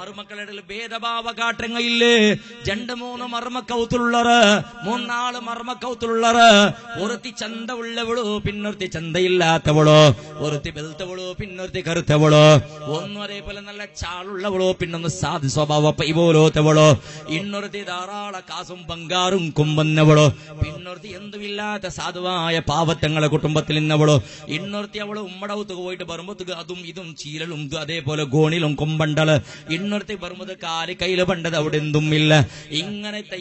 മറുമക്കളുടെ ഭേദഭാവ കാട്ടങ്ങയില്ലേ 2-3 മർമ്മക്കൗത്തുള്ളറ് 3-4 മർമ്മക്കൗത്തുള്ളറ് ഒരുത്തി ചന്ത ഉള്ളവളോ പിന്നൊരുത്തി ചന്തയില്ലാത്തവളോ ഒരുത്തി വെളുത്തവളോ പിന്നൊരുത്തി കറുത്തവളോ ഒന്നും അതേപോലെ നല്ല ചാളുള്ളവളോ പിന്നൊന്ന് സാധു സ്വഭാവ പൈപോലോത്തവളോ ഇന്നൊരുത്തി ധാരാള കാസും ബംഗാറും കുമ്പന്നവളോ പിന്നൊരുത്തി എന്തുമില്ലാത്ത സാധുവായ പാവത്തങ്ങളെ കുടുംബത്തിൽ നിന്നവളോ ഇന്നൊരുത്തി അവള് ഉമ്മടവുത്തുക പോയിട്ട് വരുമ്പോഴത്തേക്ക് അതും ഇതും ചീലലും അതേപോലെ ഗോണിലും കൊമ്പണ്ടള് ഇന്നൊരുത്തി വരുമ്പോൾ കാല് കയ്യില് പണ്ടത് അവിടെ എന്തും ഇല്ല ഇങ്ങനത്തെ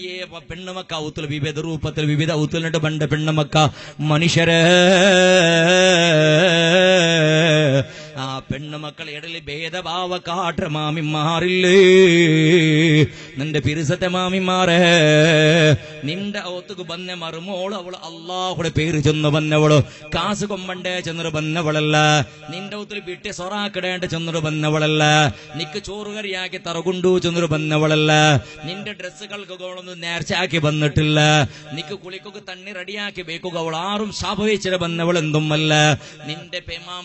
പെണ്ണുമക്ക ഔത്തുൽ വിവിധ രൂപത്തിൽ വിവിധ ഔത്തുലിട്ട് പണ്ട് പെണ്ണുമക്ക മനുഷ്യരെ ആ പെണ്ണുമക്കളെ ഇടയിൽ ഭേദഭാവ കാട്ട മാമിമാറില്ലേ നിന്റെ പിരിസത്തെ മാമിമാരെ നിന്റെ ഔത്തുക്ക് ബന്ന മറുമോള് അവള് അള്ളാഹുടെ പേര് ചെന്ന് ബന്നവള് കാസ് കൊമ്പണ്ടേ ചെന്നൊരു ബന്നവളല്ല നിന്റെ ഔത്തിൽ വിട്ടി സൊറാക്കിടേണ്ട ചെന്നൊരു ബന്നവളല്ല നിക്ക് ചോറുകറിയാക്കി തറകൊണ്ടു ചെന്നൊരു ബന്നവളല്ല നിന്റെ ഡ്രസ്സുകൾക്ക് അവളൊന്നും നേർച്ചയാക്കി വന്നിട്ടില്ല നിക്ക് കുളിക്കൊക്കെ തണ്ണി റെഡിയാക്കി വെക്കുക അവൾ ആറും ശാപവിച്ചിട്ട് ബന്നവൾ എന്തുമല്ല നിന്റെ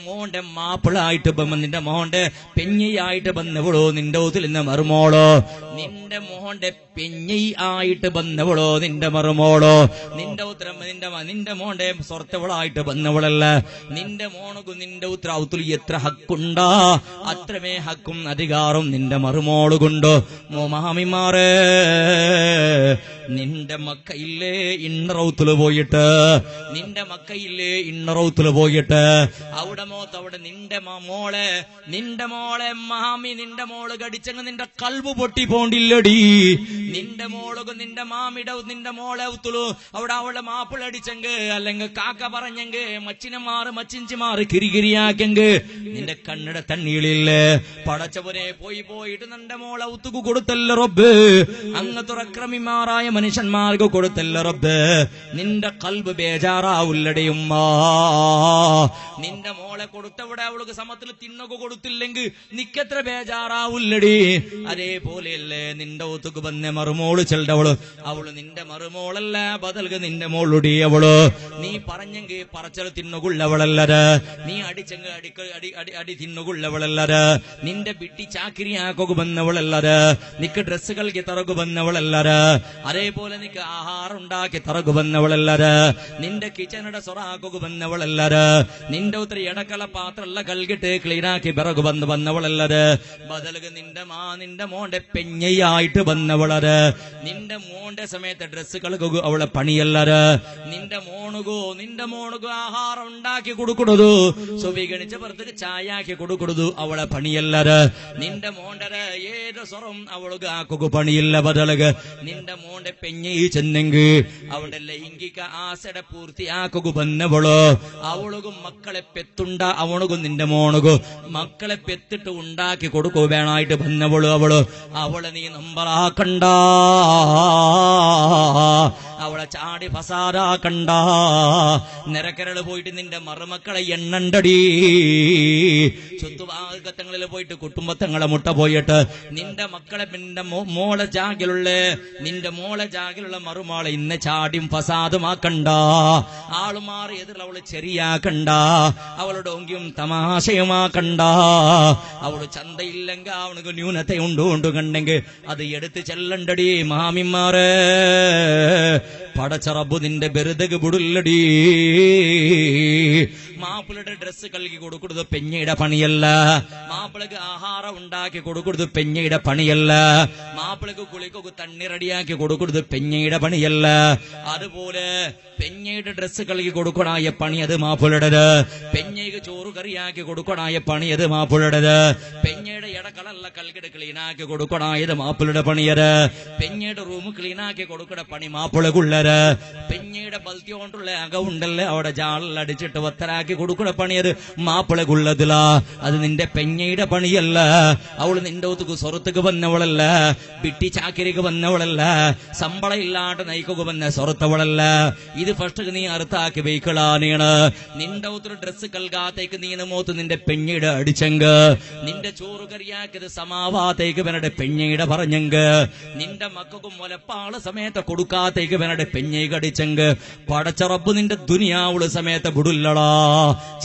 മോന്റെ മാപ്പിളായിട്ട് നിന്റെ മോന്റെ പെഞ്ഞിയായിട്ട് ബന്നവളോ നിന്റെ ഔത്തിൽ നിന്ന് മറുമോളോ നിന്റെ മോന്റെ പെഞ്ഞി ആയിട്ട് ബന്നവളോ നിന്റെ മറുമോളോ നിന്റെ ഉത്തരം നിന്റെ മോന്റെ സ്വർത്തവളായിട്ട് ബന്നവളല്ല നിന്റെ മോണക്കും നിന്റെ ഉത്തരൗത്തിൽ എത്ര ഹക്കുണ്ടാ അത്രമേ ഹക്കും അധികാരം നിന്റെ മറുമോള് കൊണ്ടോ മാമിമാറേ നിന്റെ മക്കയില്ലേ ഇന്നറൗത്തില് പോയിട്ട് നിന്റെ മക്കയില്ലേ ഇന്നറൗത്തില് പോയിട്ട് അവിടെ അവിടെ നിന്റെ മോളെ മാമി നിന്റെ മോള് കടിച്ചങ്ങ് നിന്റെ കൽബ് പൊട്ടി പോണ്ടില്ലടി നിന്റെ മോളൊക്കെ നിന്റെ മാമിയുടെ നിന്റെ മോളെ ഔത്തുളു അവിടെ അവളുടെ മാപ്പിളടിച്ചെങ്ക് അല്ലെങ്കിൽ കാക്ക പറഞ്ഞെങ്ക് മച്ചിഞ്ചിമാറ് കിരികിരിയാക്കെങ്ക് നിന്റെ കണ്ണിട തണ്ണീളില്ലേ പടച്ചവനെ പോയിട്ട് നിന്റെ മോളെ ഔത്തുക്ക് കൊടുത്തല്ല റബ്ബ് അങ്ങനത്തൊരക്രമിമാറായ മനുഷ്യന്മാർക്ക് കൊടുത്തല്ല റബ്ബ് നിന്റെ കൽബ് ബേജാറാവുല്ലടയുമ്മ നിന്റെ മോളെ കൊടുത്തവിടെ അവൾക്ക് സമത്തിൽ തിന്നൊക്കെ കൊടുത്തില്ലെങ്കിൽ നിക്കെത്ര ബേജാറാവുല്ലടി അതേപോലെയല്ലേ നിന്റെ ഒത്തുക്ക് വന്ന മറുമോള് ചെല്ലവള് അവള് നിന്റെ മറുമോളല്ല ബദൽക്ക് നിന്റെ മോളുടി അവള് നീ പറഞ്ഞെങ്കിൽ പറച്ചൽ തിന്നുകൊള്ളവളല്ലത് നീ അടിച്ചെങ്കിൽ അടി തിന്നുകൊള്ളവളല്ലത് നിന്റെ ബിട്ടി ചാക്കിരിയാക്കൊക്കെ വന്നവളല്ലത് നിക്ക് ഡ്രസ്സുകൾക്ക് തറകു വന്നവളല്ലത് അതേപോലെ നിക്ക് ആഹാരം ഉണ്ടാക്കി തറകു വന്നവളല്ലത് നിന്റെ കിച്ചണയുടെ സൊറാക്കൊക്കെ വന്നവളല്ലത് നിന്റെ ഒത്തിരി ഇടക്കള പാത്രമുള്ള കൽകിട്ട് ക്ലീനാക്കി പിറകു വന്നവളല്ലത് ബദൽക്ക് നിന്റെ മോന്റെ പെഞ്ഞയായിട്ട് വന്നവളത് നിന്റെ മോന്റെ സമയത്ത് ഡ്രസ്സുകൾക്ക് അവളെ പണിയല്ലത് നിന്റെ മോണുകോ ആഹാരം ഉണ്ടാക്കി കൊടുക്കണതു സ്വീകരിച്ച പുറത്തേക്ക് ചായാക്കി കൊടുക്കണതു അവളെ പണിയല്ലത് നിന്റെ മോണ്ടര് ഏത് സ്വറം അവൾക്ക് ആക്കുക പണിയില്ല ബദലക് നിന്റെ മോന്റെ പെഞ്ഞയി ചെന്നെങ്കിൽ അവളുടെ ലൈംഗിക ആസയുടെ പൂർത്തിയാക്കുക വന്നവളോ അവളുകും മക്കളെ പെത്തുണ്ട അവണുകും നിന്റെ മോണുകു മക്കളെ പെത്തിട്ട് ഉണ്ടാക്കി കൊടുക്കൂ വേണായിട്ട് വന്നവളു അവളെ നീ നമ്പറാക്കണ്ട അവളെ ചാടി ഫസാദാക്കണ്ട നിരക്കരള് പോയിട്ട് നിന്റെ മറുമക്കളെ എണ്ണണ്ടടി സ്വത്തുഭാഗത്തങ്ങളിൽ പോയിട്ട് കുടുംബത്തങ്ങളെ മുട്ട പോയിട്ട് നിന്റെ മക്കളെ നിന്റെ മോളെ ജാഗിലുള്ള മറുമോളെ ഇന്ന് ചാടിയും ഫസാദുമാക്കണ്ട ആളുമാറി എതിരുള്ള അവള് ചെറിയാക്കണ്ട അവളുടെ ഒങ്കിയും തമാശയുമാക്കണ്ട അവള് ചന്തയില്ലെങ്കിൽ അവനക്ക് ന്യൂനത ഉണ്ടു കണ്ടെങ്കിൽ അത് എടുത്ത് ചെല്ലണ്ടടി മാമിമാരെ പടച്ച റബ്ബ് നിന്റെ ബെറുതക്ക് വിടില്ലടി മാപ്പിളയുടെ ഡ്രസ്സ് കൽകി കൊടുക്കുന്നത് പെഞ്ഞയുടെ പണിയല്ല മാപ്പിളക്ക് ആഹാരം ഉണ്ടാക്കി കൊടുക്കുന്നത് പെഞ്ഞയുടെ പണിയല്ല മാപ്പിളക്ക് കുളിക്കൊക്കെ തണ്ണി റെഡിയാക്കി കൊടുക്കുന്നത് പെഞ്ഞയുടെ പണിയല്ല അതുപോലെ പെഞ്ഞയുടെ ഡ്രസ്സ് കൽകി കൊടുക്കണായ പണി അത് മാപ്പിളയുടേത് പെഞ്ഞയ്ക്ക് ചോറ് കറിയാക്കി കൊടുക്കണായ പണി അത് മാപ്പിളയുടേത് പെഞ്ഞയുടെ ഇടക്കളല്ല കൽകിട് ക്ലീനാക്കി കൊടുക്കണായത് മാപ്പിളയുടെ പണിയത് പെഞ്ഞയുടെ റൂം ക്ലീനാക്കി കൊടുക്കണ പണി മാപ്പിളക്കുള്ളത് പെഞ്ഞയുടെ ബൽത്തി കൊണ്ടുള്ള അകവുണ്ടല്ലേ അവിടെ ജാളിൽ അടിച്ചിട്ട് വത്തരാക്കി കൊടുക്കണ പണിയത് മാപ്പിളക്കുള്ളതില അത് നിന്റെ പെഞ്ഞയുടെ പണിയല്ല അവള് നിന്റെ ഒത്തുക്ക് സ്വറത്തുക്ക് വന്നവളല്ല ബിട്ടി ചാക്കിരിക്ക് വന്നവളല്ല ശമ്പളം ഇല്ലാണ്ട് നയിക്കൊക്കെ വന്ന സ്വറത്തവളല്ല ഇത് ഫസ്റ്റ് നീ അറുത്താക്കി വെയ്ക്കളാണ് നിന്റെ ഒത്തിരി ഡ്രസ്സ് കൽകാത്തേക്ക് നീന മോത്ത് നിന്റെ പെഞ്ഞയുടെ അടിച്ചെങ്ക് നിന്റെ ചോറ് കറിയാക്കിയത് സമാവാത്തേക്ക് വനടെ പെഞ്ഞയുടെ പറഞ്ഞെങ്ക് നിന്റെ മക്കൾക്കും മുലപ്പാള് സമയത്ത് കൊടുക്കാത്തേക്ക് വനടെ പെഞ്ഞയ്ക്ക് അടിച്ചെങ്ക് പടച്ചറബ് നിന്റെ ദുനിയാവുള്ള സമയത്ത് വിടില്ലടാ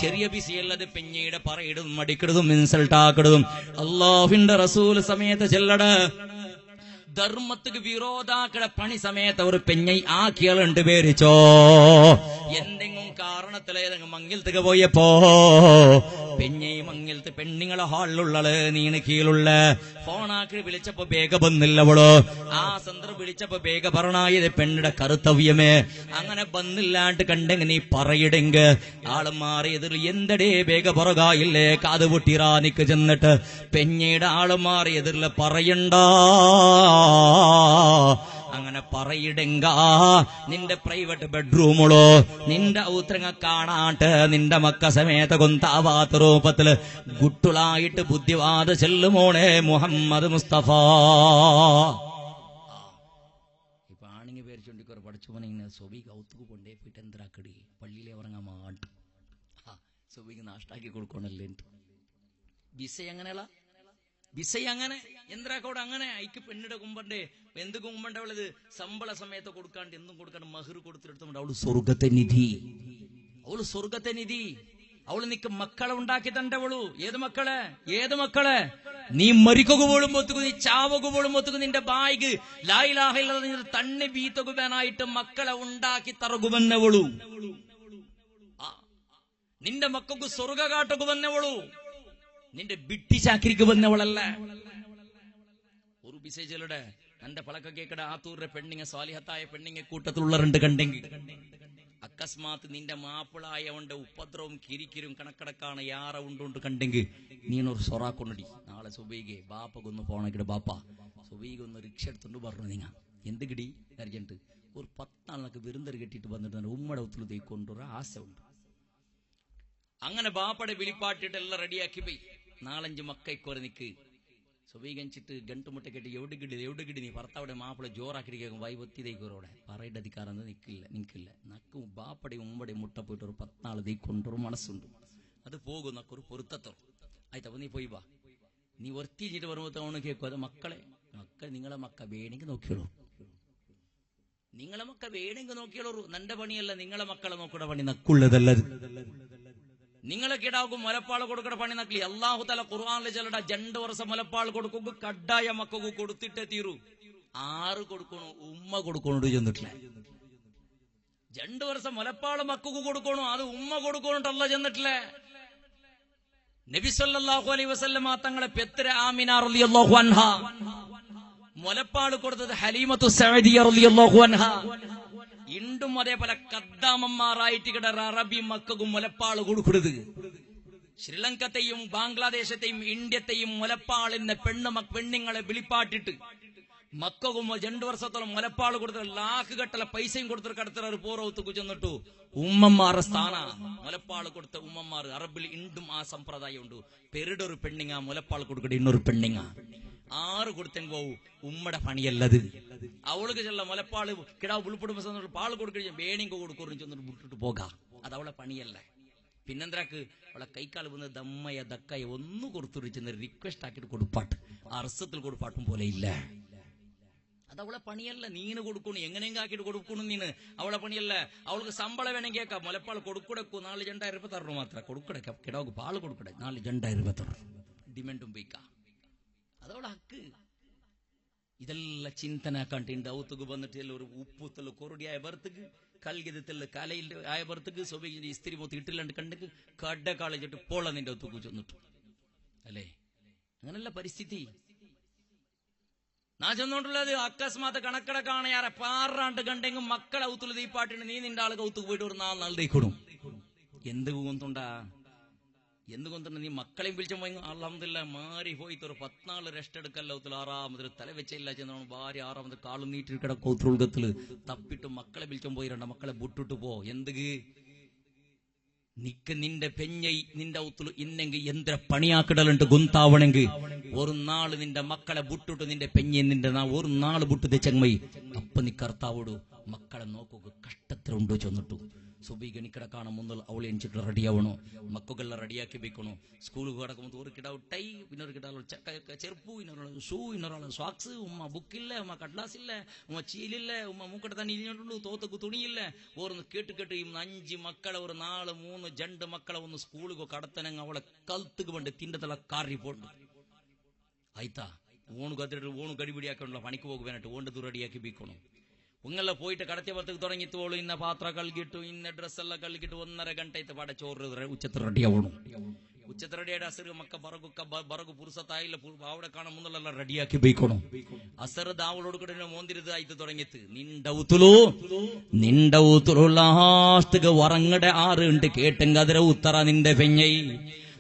ചെറിയ ബിസിയല്ലത് പെഞ്ഞയുടെ പറയിടും മടിക്കിടും ഇൻസൾട്ട് ആക്കിടും അള്ളാഹുവിന്റെ റസൂൽ സമയത്ത് ചെല്ലട ധർമ്മത്തിക്ക് വിരോധാക്കട പണി സമയത്ത് അവർ പെഞ്ഞൈ ആക്കിയാളുണ്ട് പേരിച്ചോ എന്തെങ്കിലും കാരണത്തിലേതെങ്കിലും മങ്ങിലത്തേക്ക് പോയപ്പോ പെഞ്ഞൈ മങ്ങിലത്ത് പെണ്ണുങ്ങളെ ഹാളിലുള്ളത് നീന് കീഴുള്ള ഫോണാക്കി വിളിച്ചപ്പോ വേഗ ബന്നില്ലവളോ ആ സന്ദർഭം വിളിച്ചപ്പോ വേഗ പറഞ്ഞായത് പെണ്ണിടെ കർത്തവ്യമേ അങ്ങനെ ബന്നില്ലാണ്ട് കണ്ടെങ്കിൽ നീ പറയിടെങ്ക് ആള് മാറിയതിൽ എന്തടേ വേഗ പുറകായില്ലേ കാത് പൊട്ടിറാനിക്ക് ചെന്നിട്ട് പെഞ്ഞയുടെ ആള് മാറിയതിൽ പറയണ്ട അങ്ങനെ പറയിടെങ്ക നിന്റെ പ്രൈവറ്റ് ബെഡ്റൂമുകളോ നിന്റെ ഔത്രങ്ങ കാണാട്ട് നിന്റെ മക്ക സമേത കൊന്താവാത്ത രൂപത്തില് ഗുട്ടുളായിട്ട് ബുദ്ധിവാദ ചെല്ലുമോണേ മുഹമ്മദ് മുസ്തഫ ഇപ്പൊ ആണെങ്കിൽ പേരിച്ചോണ്ടിക്കോ പഠിച്ചുപോനെ സൊബിക്ക് ഔത്തുക്ക് കൊണ്ടേ പോയിട്ട് എന്തിനാക്കടി പള്ളിയിലെ ഉറങ്ങാൻ മാട്ട് സൊബിക്ക് നാഷ്ടാക്കി കൊടുക്കണല്ലേ ബിസ അങ്ങനെയുള്ള ബിസൈ അങ്ങനെ എന്തിനാക്കോടെ അങ്ങനെ അയക്ക് പെണ്ണിടെ കുമ്പണ്ടേ എന്ത് കുമ്പണ്ടവളത് ശമ്പള സമയത്ത് കൊടുക്കാണ്ട് എന്തും കൊടുക്കാണ്ട് മഹർ കൊടുത്തിടത്തുകൊണ്ട് അവള് സ്വർഗത്തെ നിധി അവള് നിക്ക് മക്കളെ ഉണ്ടാക്കി തണ്ടവളു ഏത് മക്കളെ നീ മരിക്കുക പോലും ഒത്തുക്കു നീ ചാവുക പോലും ഒത്തുക്കു നിന്റെ ബായിക്ക് ലായിലാഹില്ലാതെ തണ്ണി വീത്തുകുവാനായിട്ട് മക്കളെ ഉണ്ടാക്കി തറകുവന്നവളു നിന്റെ മക്കൾക്ക് സ്വർഗ കാട്ടുകുവന്നവളു നിന്റെ ബിട്ടി ചാക്രിക്ക് വന്നവളല്ല ഒരു ബിസേജലുടെ എന്റെ പളക്ക കേക്കട ആത്തൂരുടെ പെണ്ണിങ്ങ സ്വാലിഹത്തായ പെണ്ണിങ്ങ കൂട്ടത്തിലുള്ളവരുണ്ട് കണ്ടെങ്കിൽ അക്കസ്മാത്ത് നിന്റെ മാപ്പിളായവന്റെ ഉപദ്രവം കിരിക്കിരും കണക്കടക്കാണ് യാറ ഉണ്ടുണ്ട് കണ്ടെങ്കിൽ നീനൊരു സൊറാക്കൊണ്ടടി നാളെ സുബൈകെ ബാപ്പക്കൊന്ന് പോണക്കിട ബാപ്പ സുബൈക ഒന്ന് റിക്ഷ എടുത്തോണ്ട് പറഞ്ഞു നിങ്ങ എന്ത് കിടി അർജന്റ് ഒരു 10 നാളൊക്കെ വിരുന്നര് കെട്ടിട്ട് വന്നിട്ട് ഉമ്മയുടെ ഒത്തുള്ള തേക്കൊണ്ടൊരു ആശ ഉണ്ട് അങ്ങനെ ബാപ്പടെ വിളിപ്പാട്ടിട്ട് എല്ലാം റെഡിയാക്കി പോയി 4-5 മക്കൈക്കോരെ നിക്ക് സുബൈകഞ്ചിട്ട് ഗണ്ടുമുട്ട കെട്ടി എവിടെ നീ ഭർത്താവിടെ മാപ്പിള ജോറാക്കി കേൾക്കും വൈവത്തിതേക്കോരോടെ പറയുടെ അധികാരം നിൽക്കില്ല നക്കും ബാപ്പടെ ഉമ്മടെ മുട്ട പോയിട്ട് ഒരു 10 നാൾ തീക്കൊണ്ടൊരു മനസ്സുണ്ട് അത് പോകും നക്കൊരു പൊരുത്തത്തോ ആയിട്ടപ്പൊ നീ പോയി വാ നീ വർത്തിച്ചിട്ട് വരുമ്പോ തവണ കേൾക്കും അത് മക്കൾ നിങ്ങളെ മക്ക വേണമെങ്കിൽ നോക്കിയോളൂ നന്റെ പണിയല്ല നിങ്ങളെ മക്കളെ നോക്കണ പണി നക്കുള്ളതല്ലത് നിങ്ങളെ കിടാക്കും മുലപ്പാൾ കൊടുക്കണ പണി നക്കലി അള്ളാഹു തല ഖുർആനിൽ ചിലട 2 വർഷം മുലപ്പാൾ കൊടുക്കുക കഡായ മക്കൾക്ക് കൊടുത്തിട്ടേ തീരൂ 6 കൊടുക്കണു ഉമ്മ കൊടുക്കണോട് ചെന്നിട്ടില്ല 2 വർഷം മുലപ്പാൾ മക്കൾക്ക് കൊടുക്കണു അത് ഉമ്മ കൊടുക്കണോട്ടല്ല ചെന്നിട്ടില്ല നബി സല്ലല്ലാഹു അലൈഹി വസല്ലം തങ്ങളെ പെത്ര ആമിന റളിയല്ലാഹു അൻഹ മുലപ്പാൾ കൊടുത്തത് ഹലീമത്തു സഅദിയ റളിയല്ലാഹു അൻഹ ഇണ്ടും അതേപോലെ കദ്ദാമന്മാരായിട്ട് കിട അറബി മക്കൾക്കും മുലപ്പാൾ കൊടുക്കുന്നത് ശ്രീലങ്കത്തെയും ബാംഗ്ലാദേശത്തെയും ഇന്ത്യത്തെയും മുലപ്പാളിന്റെ പെണ്ണുങ്ങളെ വിളിപ്പാട്ടിട്ട് മക്കൾക്കും 2 വർഷത്തോളം മുലപ്പാൾ കൊടുത്തിട്ട് ലാഖുകെട്ടല പൈസയും കൊടുത്തിട്ട് കടത്തിറ പൂർവ്വത്തുക്ക് ചെന്നിട്ടു ഉമ്മമാരുടെ സ്ഥാന മുലപ്പാൾ കൊടുത്ത ഉമ്മമാർ അറബിൽ ഇണ്ടും ആ സമ്പ്രദായം ഉണ്ട് പെരുടൊരു പെണ്ണിങ്ങ മുലപ്പാൾ കൊടുക്കട്ടെ ഇന്നൊരു പെണ്ണിങ്ങ 6 കൊടുത്തെങ്കോ ഉമ്മയുടെ പണിയല്ലത് അവൾക്ക് ചെല്ല മുലപ്പാള് കിടാവ് ഉൾപ്പെടുമ്പോ പാല് കൊടുക്കഴിഞ്ഞ വേണിങ്ക കൊടുക്കുന്നു ചെന്നിട്ട് വിട്ടിട്ട് പോകാം അത് അവളെ പണിയല്ല പിന്നെന്തരാക്ക് അവളെ കൈക്കാല് വന്ന് ദമ്മയ ദക്കയ ഒന്ന് കൊടുത്തു ചെന്ന് റിക്വസ്റ്റ് ആക്കിയിട്ട് കൊടുപ്പാട്ട് അർസത്തിൽ കൊടുപ്പാട്ടും പോലെ ഇല്ല അത് അവളെ പണിയല്ല നീന് കൊടുക്കണു എങ്ങനെയെങ്കിലും ആക്കിയിട്ട് കൊടുക്കണു നീന് അവളെ പണിയല്ല അവൾക്ക് ശമ്പളം വേണമെങ്കിൽ കേൾക്കാം മുലപ്പാൾ കൊടുക്കൂടക്കൂ 4,200 രൂപ തരണു മാത്രം കൊടുക്കട കിടാവ് പാല് കൊടുക്കട 4,200 രൂപ തരണം ഡിമാൻഡും പോയിക്കാം അതവളെ ഹക്ക് ഇതെല്ലാം ചിന്തന കണ്ടിണ്ട് ഔത്തുക്ക് വന്നിട്ട് എല്ലാം ഒരു ഉപ്പുത്തല് കൊറടിയായ ബർത്തുക്ക് കൽഗിതത്തിൽ കലയിൽ ആയ ബർത്തുക്ക് സ്വബിന്റെ ഇസ്തിരി പോത്ത് ഇട്ടില്ലാണ്ട് കണ്ടെങ്കിൽ കഡ കാളിച്ചിട്ട് പോള നിന്റെ ഔത്തുക്ക് ചെന്നിട്ടു അല്ലേ അങ്ങനല്ല പരിസ്ഥിതി നാ ചെന്നോണ്ടുള്ളത് അക്കസ്മാത്ത് കണക്കടക്കാണ് യാറെ പാറാണ്ട് കണ്ടെങ്കിൽ മക്കളെ ഔത്തുള്ള തീപ്പാട്ടിന് നീ നിന്റെ ആൾക്ക് ഔത്തുക്ക് പോയിട്ട് ഒരു 4 നാൾ ദൈക്കൊടും എന്തുകൊണ്ടാ നീ മക്കളെയും വിളിച്ചു പോയി അൽഹംദുലില്ലാ മാറി പോയിട്ട് ഒരു 10 നാൾ റെസ്റ്റ് എടുക്കല്ലത്തിൽ 6ാമത് തല വെച്ചില്ല ചെന്ന ഭാര്യ 6ാമത് കാളും നീട്ടി കിടക്കൗത്തുൽഗത്തില് തപ്പിട്ട് മക്കളെ വിളിച്ചു പോയി 2 മക്കളെ ബുട്ടിട്ട് പോ എന്തുക്ക് നിക്ക് നിന്റെ പെഞ്ഞൈ നിന്റെ ഔത്തുలు ഇന്നെങ്കിൽ എന്ത്ര പണിയാക്കിടലുണ്ട് ഗുന്താവണെങ്കിൽ ഒരു നാള് നിന്റെ മക്കളെ ബുട്ടിട്ട് നിന്റെ പെഞ്ഞെ നിന്റെ ഒരു നാള് ബുട്ട് ചെങ്ങമൈ അപ്പൊ നീ കർത്താവോട് മക്കളെ നോക്കുക കഷ്ടത്തിലുണ്ടോ ചെന്നിട്ടു സുബീക്ക് എനിക്കിടെ കാണാൻ മുന്നിൽ അവൾ എണിച്ചിട്ട് റെഡിയാവണു, മക്കളെല്ലാം റെഡിയാക്കി വെക്കണു. സ്കൂളിൽ കിടക്കുമ്പോൾ ഒരു കിടാവ് ടൈ, ഇന്നൊരു കിടാവ് ചെരുപ്പ്, ഇന്നൊരാൾ ഷൂ, ഇന്നൊരാൾ സോക്സ്. ഉമ്മ ബുക്കില്ല, ഉമ്മ കടലാസില്ല, ഉമ്മ ചീലില്ല, ഉമ്മ മൂക്കട തന്നെ ഇരിഞ്ഞിട്ടുള്ളൂ, തോത്തക്ക് തുണിയില്ല. ഓർന്ന് കേട്ട് ഈ 5 മക്കളെ ഒരു 4 3 2 മക്കളെ ഒന്ന് സ്കൂളിൽ കടത്തനങ്ങ് അവളെ കൽത്തുക്ക് വേണ്ടി തിണ്ടത്തല കാറി പോണ്ട് ആയിത്താ. ഓണ് കത്തിട്ട് ഓണ് കടിപിടിയാക്കാനുള്ള പണിക്ക് പോകുവാനായിട്ട് ഓണ്ട് റെഡിയാക്കി ബീക്കണം. ഉങ്ങളെ പോയിട്ട് കടത്തിയ പുറത്തേക്ക് തുടങ്ങിത്തോളൂ. ഇന്ന പാത്രം കഴുകിട്ടു, ഇന്ന ഡ്രസ്സെല്ലാം കഴുകിട്ട് 1.5 ഗಂಟೆ പാടെ ചോറ് ഉച്ചത്തിൽ റെഡിയാവണം. ഉച്ചത്തിൽ റെഡിയായിട്ട് അസർ മക്ക ബറകു പുരുസത്തായില്ല അവിടെ കാണാൻ മുന്നിലെല്ലാം റെഡിയാക്കി ബൈക്കണം. അസർ ദാവളോട് കൂടെ മോന്തിരുത് ആയിട്ട് തുടങ്ങിയത് നിന്റെ ഊത്തുലു ലാസ്റ്റ് ഉറങ്ങടെ 6 ഉണ്ട് കേട്ടെങ്ക അതിരെ ഉത്തറ നിന്റെ പെഞ്ഞൈ.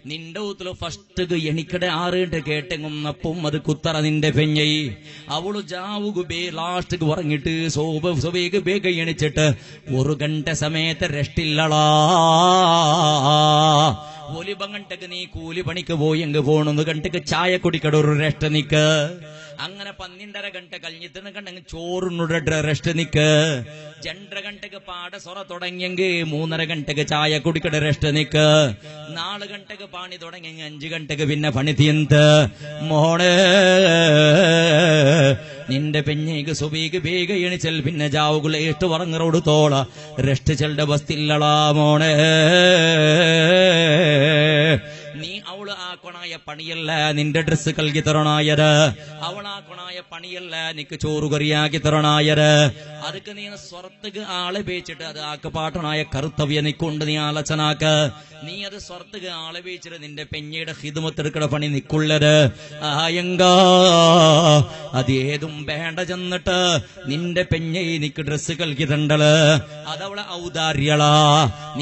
നിന്റെ ഊത്തില് ഫസ്റ്റ് എണിക്കടെ 6 കേട്ടെങ്ങും അപ്പം അത് കുത്തറ നിന്റെ പെഞ്ഞൈ. അവള് ജാവുകു ലാസ്റ്റ് ഉറങ്ങിട്ട് സോബേക്ക് ബേഗ എണിച്ചിട്ട് 1 ಗಂಟೆ സമയത്ത് റെസ്റ്റില്ലളാ. 1 ಗಂಟೆക്ക് നീ കൂലി പണിക്ക് പോയി എങ്ക് 1 ಗಂಟೆക്ക് ചായ കുടിക്കട ഒരു റെസ്റ്റ് നിക്ക്. അങ്ങനെ 12.5 ಗಂಟೆ കഴിഞ്ഞിട്ട് കണ്ടെങ്കിൽ ചോറിനുടെ റെസ്റ്റ് നിക്ക്. 2.5 ಗಂಟೆക്ക് പാടെ സൊറ തുടങ്ങിയെങ്കിൽ 3.5 ಗಂಟೆക്ക് ചായ കുടിക്കട റെസ്റ്റ് നിക്ക്. 4 ಗಂಟೆക്ക് പണി തുടങ്ങിയെങ്കിൽ 5 ಗಂಟೆക്ക് പിന്നെ പണി തീന്ത്. മോളെ നിന്റെ പെഞ്ഞേക്ക് സുബീക്ക് ബേഗ എണിച്ചൽ പിന്നെ ജാവുകൾ 8 വറങ്ങറോട് തോള റെസ്റ്റ് ചെല്ലുടെ ബസ്തില്ലളാ. മോളെ നീ അവള് ആക്കണായ പണിയല്ല നിന്റെ ഡ്രസ്സ് കൽകി തരണായത്. അവളാക്കണായ പണിയല്ല നിക്ക് ചോറ് കറിയാക്കി തരണായത്. അതൊക്കെ നീ സ്വർത്തക്ക് ആളെ പേച്ചിട്ട് അത് ആക്കപ്പാട്ടണായ കർത്തവ്യ നിക്കൊണ്ട് നീ ആലോചനാക്ക്. നീ അത് സ്വർത്തക്ക് ആളെ പേച്ചിട്ട് നിന്റെ പെഞ്ഞയുടെ ഹിദമത്തെടുക്കണ പണി നിക്കുള്ളത് ആയങ്കാ. അത് ഏതും വേണ്ട ചെന്നിട്ട് നിന്റെ പെഞ്ഞ നിക്ക് ഡ്രസ്സ് കൽകി തണ്ടള് അതവളെ ഔദാര്യളാ.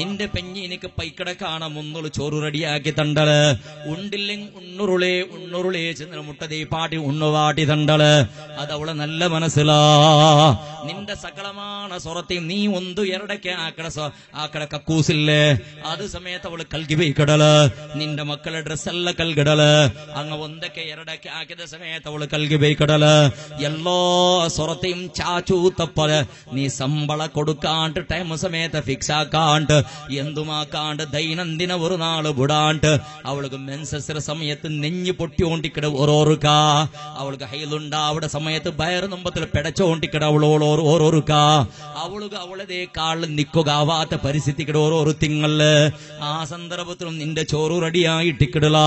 നിന്റെ പെഞ്ഞ എനിക്ക് പൈക്കട കാണാൻ മുന്നോള് ചോറ് റെഡിയാക്കി തണ്ടള്. ഉണ്ടില്ലെങ്കിൽ ഉണ്ണുരുളേ ചെന്ന് മുട്ടതേ പാട്ടി ഉണ്ണുവാട്ടി തണ്ടള് അതവളെ നല്ല മനസ്സിലാ. നിന്റെ സകലமான സ്വറത്തെ നീ 1-2 ആക്കട കക്കൂസില്ലേ അത് സമയത്ത് അവള് കൽകി വയ്ക്കടല്. നിന്റെ മക്കളെ ഡ്രസ്സല്ല കൽകിടല് അങ്ങ് 1-2 ആക്കിയ സമയത്ത് അവള് കൽകി വയ്ക്കടല്. എല്ലാ സ്വറത്തെയും ചാച്ചു തപ്പല് നീ ശമ്പള കൊടുക്കാണ്ട് ടൈം സമയത്ത് ഫിക്സ് ആക്കാണ്ട് എന്തുമാക്കാണ്ട് ദൈനംദിന ഒരു നാള് വിടാണ്ട് അവൾക്ക് മെൻസസ് സമയത്ത് നെഞ്ഞു പൊട്ടിയോണ്ടിക്കിട ഓരോരുക്ക. അവൾക്ക് ഹൈലുണ്ടാവിടെ സമയത്ത് വയറ് നമ്പത്തിൽ പെടച്ചോണ്ടിക്കിട ഓരോരുക്ക. അവൾക്ക് അവളതേക്കാൾ നിക്കുകയാവാത്ത പരിസ്ഥിതിക്കിട ഓരോരു തിങ്കള്. ആ സന്ദർഭത്തിലും നിന്റെ ചോറ് റെഡിയായിട്ടിക്കിടല.